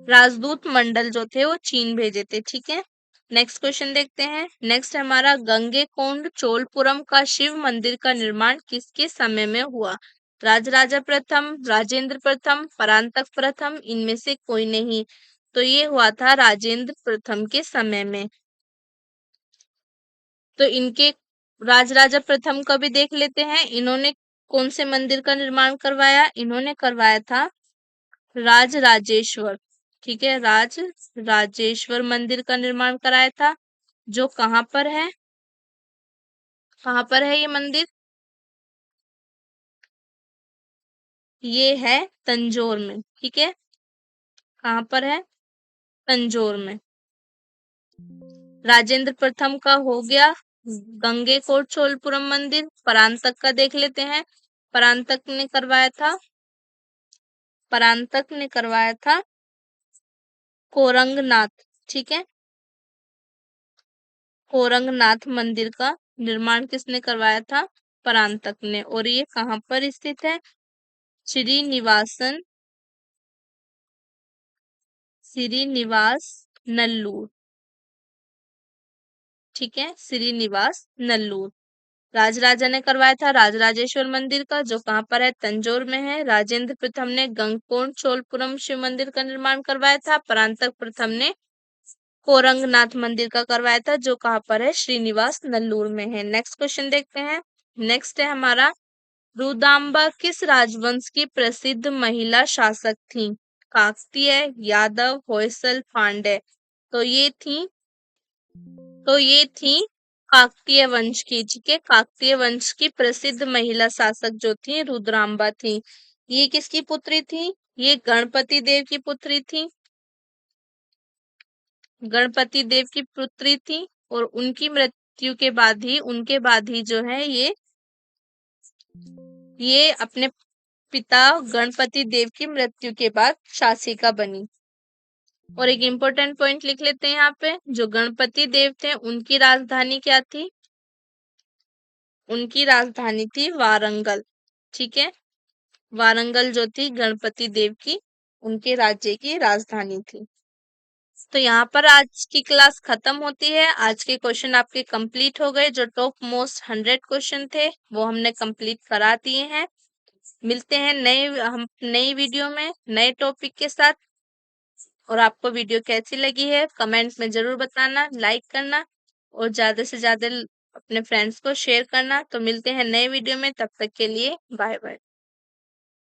राजदूत मंडल जो थे वो चीन भेजे थे, ठीक है। नेक्स्ट क्वेश्चन देखते हैं। नेक्स्ट हमारा, गंगेकोंड चोलपुरम का शिव मंदिर का निर्माण किसके समय में हुआ? राजराजा प्रथम, राजेंद्र प्रथम, परांतक प्रथम, इनमें से कोई नहीं। तो ये हुआ था राजेंद्र प्रथम के समय में। तो इनके राजराजा प्रथम का भी देख लेते हैं। इन्होंने कौन से मंदिर का निर्माण करवाया? इन्होंने करवाया था राजराजेश्वर, ठीक है, राजेश्वर मंदिर का निर्माण कराया था, जो कहाँ पर है? कहाँ पर है ये मंदिर? ये है तंजौर में। ठीक है, कहाँ पर है? तंजौर में। राजेंद्र प्रथम का हो गया गंगेकोट चोलपुरम मंदिर। परांतक का देख लेते हैं। परांतक ने करवाया था परांतक ने करवाया था कोरंगनाथ। ठीक है, कोरंगनाथ मंदिर का निर्माण किसने करवाया था? परांतक ने। और ये कहाँ पर स्थित है? श्रीनिवासन श्रीनिवास नल्लूर। ठीक है, श्रीनिवास नल्लूर। राजराजा ने करवाया था राजराजेश्वर मंदिर का, जो कहाँ पर है? तंजौर में है। राजेंद्र प्रथम ने गंगकोट चोलपुरम शिव मंदिर का निर्माण करवाया था। परांतक प्रथम ने कोरंगनाथ मंदिर का करवाया था, जो कहाँ पर है? श्रीनिवास नल्लूर में है। नेक्स्ट क्वेश्चन देखते हैं। नेक्स्ट है हमारा, रुदाम्बा किस राजवंश की प्रसिद्ध महिला शासक थी? काकतीय, यादव, होयसल, पांड्य। तो ये थी काकतीय वंश की। ठीक है, काकतीय वंश की प्रसिद्ध महिला शासक जो थी रुद्राम्बा थी। ये किसकी पुत्री थी? ये गणपति देव की पुत्री थी। गणपति देव की पुत्री थी। और उनके बाद ही जो है ये अपने पिता गणपति देव की मृत्यु के बाद शासिका बनी। और एक इम्पोर्टेंट पॉइंट लिख लेते हैं यहाँ पे, जो गणपति देव थे उनकी राजधानी क्या थी? उनकी राजधानी थी वारंगल। ठीक है, वारंगल जो थी गणपति देव की, उनके राज्य की राजधानी थी। तो यहाँ पर आज की क्लास खत्म होती है। आज के क्वेश्चन आपके कंप्लीट हो गए। जो टॉप मोस्ट 100 क्वेश्चन थे वो हमने कंप्लीट करा दिए हैं। मिलते हैं नई वीडियो में नए टॉपिक के साथ। और आपको वीडियो कैसी लगी है कमेंट में जरूर बताना, लाइक करना और ज्यादा से ज्यादा अपने फ्रेंड्स को शेयर करना। तो मिलते हैं नए वीडियो में, तब तक के लिए बाय बाय।